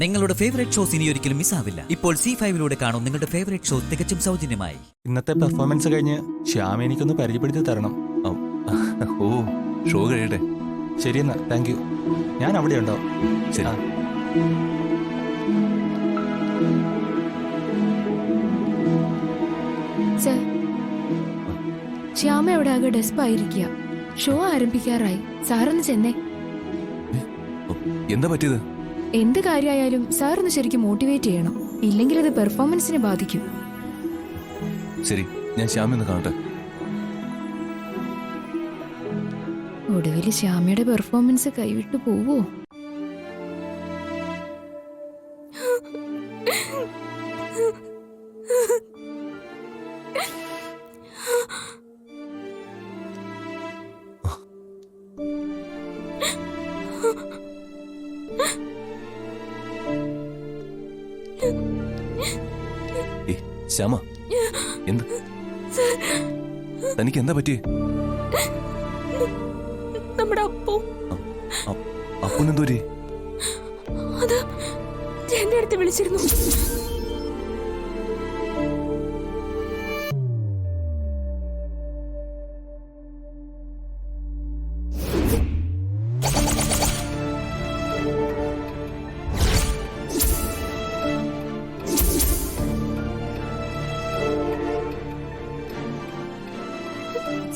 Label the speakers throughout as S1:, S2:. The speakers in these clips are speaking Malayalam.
S1: നിങ്ങളുടെ ഫേവറേറ്റ് ഷോസ് ഇനി ഒരിക്കലും മിസ്സാവില്ല. ഇപ്പോൾ C5 കാണും നിങ്ങളുടെ ഫേവറേറ്റ് ഷോ തികച്ചും സൗജന്യമായി.
S2: ഇന്നത്തെ പെർഫോമൻസ് കഴിഞ്ഞ് ശ്യാം എനിക്കൊന്ന് പരിചയപ്പെടുത്തി തരണം.
S3: ഓ, ഷോ കഴിയട്ടെ.
S2: ശരിയെന്നാ, താങ്ക് യു. ഞാൻ അവിടെ ഉണ്ടാവും.
S3: ശരി.
S4: സർ, ശ്യാമ അവിടെ ആകെ ഡെസ്പായിരിക്കുക. ഷോ ആരംഭിക്കാറായി. സാറൊന്ന് ചെന്നേ.
S3: എന്താ പറ്റിയത്?
S4: എന്ത് കാര്യമായാലും സാറൊന്ന് ശരിക്കും മോട്ടിവേറ്റ് ചെയ്യണം. ഇല്ലെങ്കിൽ അത് പെർഫോമൻസിനെ ബാധിക്കും.
S3: ശരി, ഞാൻ ശ്യാമിന്ന് കാണട്ടെ.
S4: ഒടുവിൽ ശ്യാമയുടെ പെർഫോമൻസ് കൈവിട്ടു പോവോ?
S3: ശ്യാമ, എന്ത്? തനിക്ക് എന്താ പറ്റിയേ?
S5: നമ്മുടെ അപ്പു.
S3: അപ്പുനെന്തോരി?
S5: അത് എന്റെ അടുത്ത് വിളിച്ചിരുന്നു.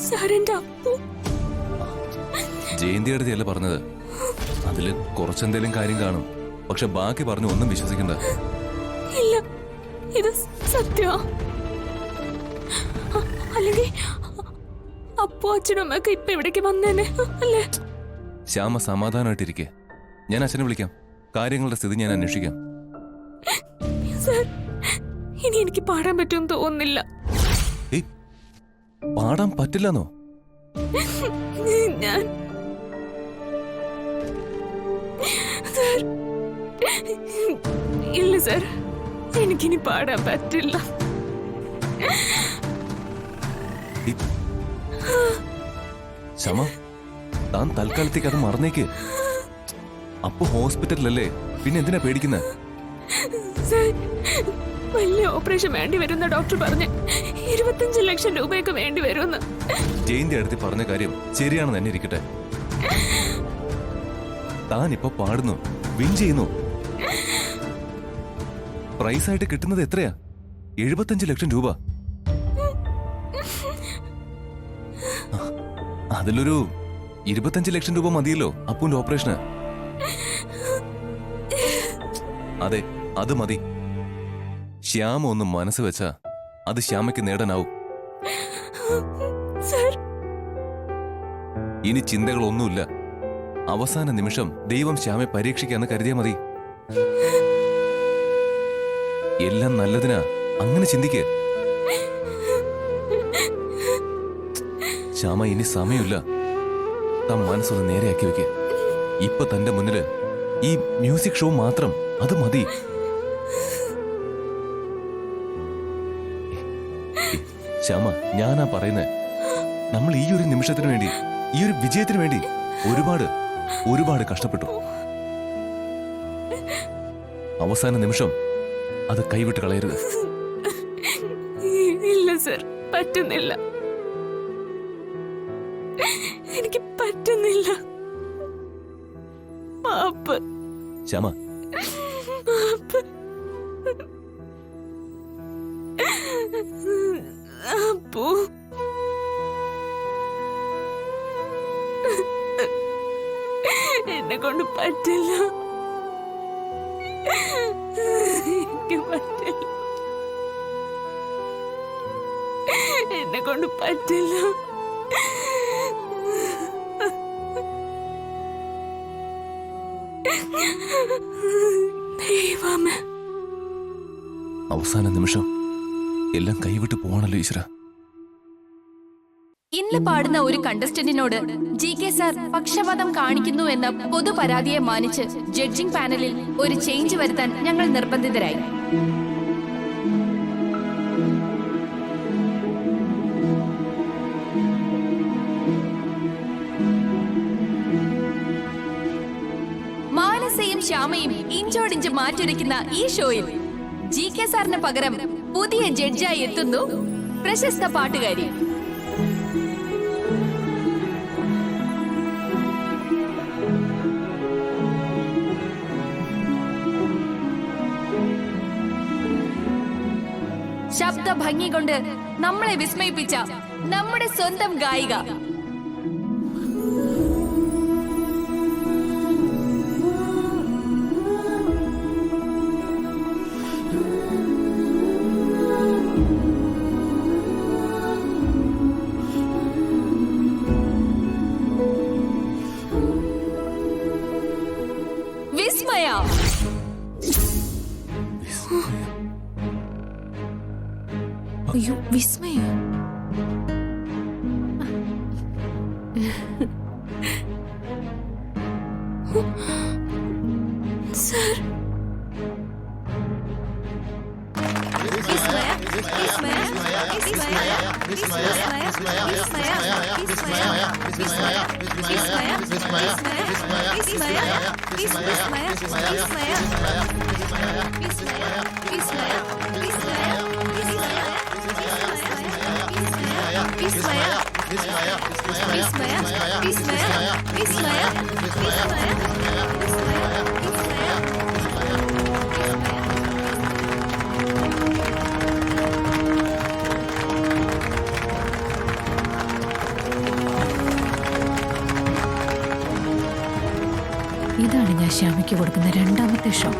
S5: സാറിന്റെ അപ്പു.
S3: ജയന്തി അടുത്തല്ല പറഞ്ഞത്. അതില് കുറച്ചെന്തേലും കാര്യം കാണും. പക്ഷെ ബാക്കി പറഞ്ഞു ഒന്നും വിശ്വസിക്കണ്ട.
S5: ഇല്ല, ഇത് സത്യ. അല്ലെങ്കിൽ അപ്പു അച്ഛനും അമ്മയൊക്കെ ഇപ്പൊ ഇവിടേക്ക് വന്നേനെ അല്ലേ?
S3: ശ്യാമ സമാധാനമായിട്ടിരിക്കെ. ഞാൻ അച്ഛനെ വിളിക്കാം. കാര്യങ്ങളുടെ സ്ഥിതി ഞാൻ അന്വേഷിക്കാം.
S5: സാർ, ഇനി എനിക്ക് പാടാൻ പറ്റുമെന്ന് തോന്നുന്നില്ല.
S3: പാടാൻ പറ്റില്ലെന്നോ?
S5: ഞാൻ സാർ, ഇല്ല സാർ, എനിക്കിനി പാടാൻ പറ്റില്ല.
S3: ശ്യാമ, താൻ തൽക്കാലത്തേക്ക് അത് മറന്നേക്ക്. അപ്പൊ ഹോസ്പിറ്റലിലല്ലേ, പിന്നെ എന്തിനാ പേടിക്കുന്നത്?
S5: സാർ, വലിയ ഓപ്പറേഷൻ വേണ്ടി വരുന്ന ഡോക്ടർ പറഞ്ഞ് 25 ലക്ഷം രൂപയൊക്കെ വേണ്ടി വരുമെന്ന്.
S3: ജയന്തി അടുത്ത് പറഞ്ഞ കാര്യം ശരിയാണെന്ന് തന്നെ ഇരിക്കട്ടെ. താൻ ഇപ്പൊ പാടുന്നു, വിൻ ചെയ്യുന്നു. പ്രൈസായിട്ട് കിട്ടുന്നത് എത്രയാ? 75 ലക്ഷം രൂപ. അതിലൊരു 25 ലക്ഷം രൂപ മതിയല്ലോ അപ്പുന്റെ ഓപ്പറേഷന്. അതെ, അത് മതി. ശ്യാമ ഒന്ന് മനസ്സ് വെച്ചാ അത് ശ്യാമയ്ക്ക് നേടാനാവും. ഇനി ചിന്തകളൊന്നുമില്ല. അവസാന നിമിഷം ദൈവം ശ്യാമയെ പരീക്ഷിക്കാന്ന് കരുതിയാ മതി. എല്ലാം നല്ലതിനാ, അങ്ങനെ ചിന്തിക്ക്. ശ്യാമ, ഇനി സമയമില്ല. താൻ മനസ്സൊന്ന് നേരെയാക്കി വെക്ക്. ഇപ്പൊ തന്റെ മുന്നില് ഈ മ്യൂസിക് ഷോ മാത്രം, അത് മതി. ശ്യാമ, ഞാനാ പറയുന്നത്. നമ്മൾ ഈ ഒരു നിമിഷത്തിന് വേണ്ടി, ഈ ഒരു വിജയത്തിന് വേണ്ടി ഒരുപാട് ഒരുപാട് കഷ്ടപ്പെട്ടു. അവസാന നിമിഷം അത് കൈവിട്ട് കളയരുത്.
S5: ഇല്ല സർ, പറ്റുന്നില്ല. എനിക്ക് പറ്റുന്നില്ല. മാപ്പ്.
S3: ശ്യാമ,
S5: മാപ്പ്. അപ്പു, എന്നെ കൊണ്ട് പറ്റില്ല. എനിക്ക് പറ്റില്ല. എന്നെ കൊണ്ട് പറ്റില്ല. ദൈവമേ,
S3: അവസാന നിമിഷം എല്ലാം കൈവിട്ട് പോവാണല്ലോ ഈശ്വര.
S6: ഇന്ന് പാടുന്ന ഒരു കണ്ടസ്റ്റന്റിനോട് GK സാർ പക്ഷപാതം കാണിക്കുന്നു എന്ന പൊതു പരാതിയെ മാനിച്ച് ജഡ്ജിംഗ് പാനലിൽ ഒരു ചേഞ്ച് വരുത്താൻ ഞങ്ങൾ നിർബന്ധിതരായി. മാനസയും ശ്യാമയും ഇഞ്ചോടിഞ്ച് മാറ്റുരയ്ക്കുന്ന ഈ ഷോയിൽ GK സാറിന് പകരം പുതിയ ജഡ്ജായി എത്തുന്നു പ്രശസ്ത പാട്ടുകാരി. ശബ്ദ ഭംഗി കൊണ്ട് നമ്മളെ വിസ്മയിപ്പിച്ച നമ്മുടെ സ്വന്തം ഗായിക. വിസ്മയ.
S5: അയ്യോ വിസ്മയ. സർ ഇതാണ് ഞാൻ ശ്യാമയ്ക്ക് കൊടുക്കുന്ന രണ്ടാമത്തെ ഷോ.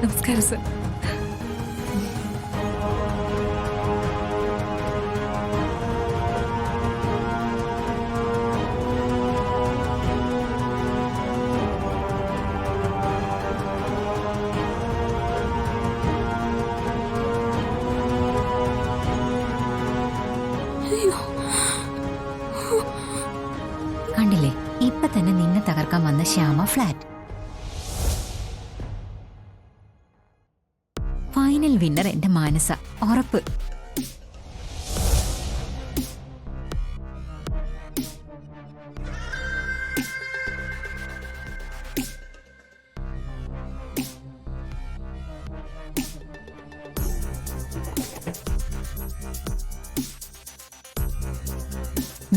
S5: നമസ്കാരം സർ.
S7: കണ്ടില്ലേ, ഇപ്പൊ തന്നെ നിന്നെ തകർക്കാൻ വന്ന ശ്യാമ ഫ്ലാറ്റ്. ഫൈനൽ വിന്നർ എന്റെ മാനസ, ഉറപ്പ്.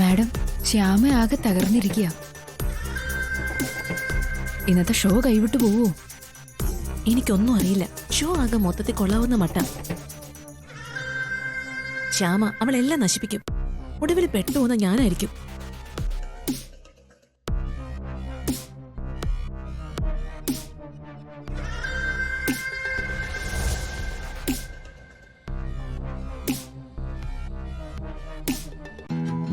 S4: മാഡം, ശ്യാമ ആകെ തകർന്നിരിക്കുക. ഇന്നത്തെ ഷോ കൈവിട്ടു പോവോ?
S5: എനിക്കൊന്നും അറിയില്ല. ഷോ ആകെ മൊത്തത്തിൽ കൊള്ളാവുന്ന മട്ട. ശ്യാമ അവളെല്ലാം നശിപ്പിക്കും. ഒടുവിൽ പെട്ടുപോകുന്ന ഞാനായിരിക്കും.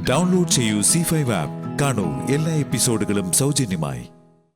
S8: ഡൗൺലോഡ് ചെയ്യൂ C5 ആപ്പ്. കാണൂ എല്ലാ എപ്പിസോഡുകളും സൗജന്യമായി.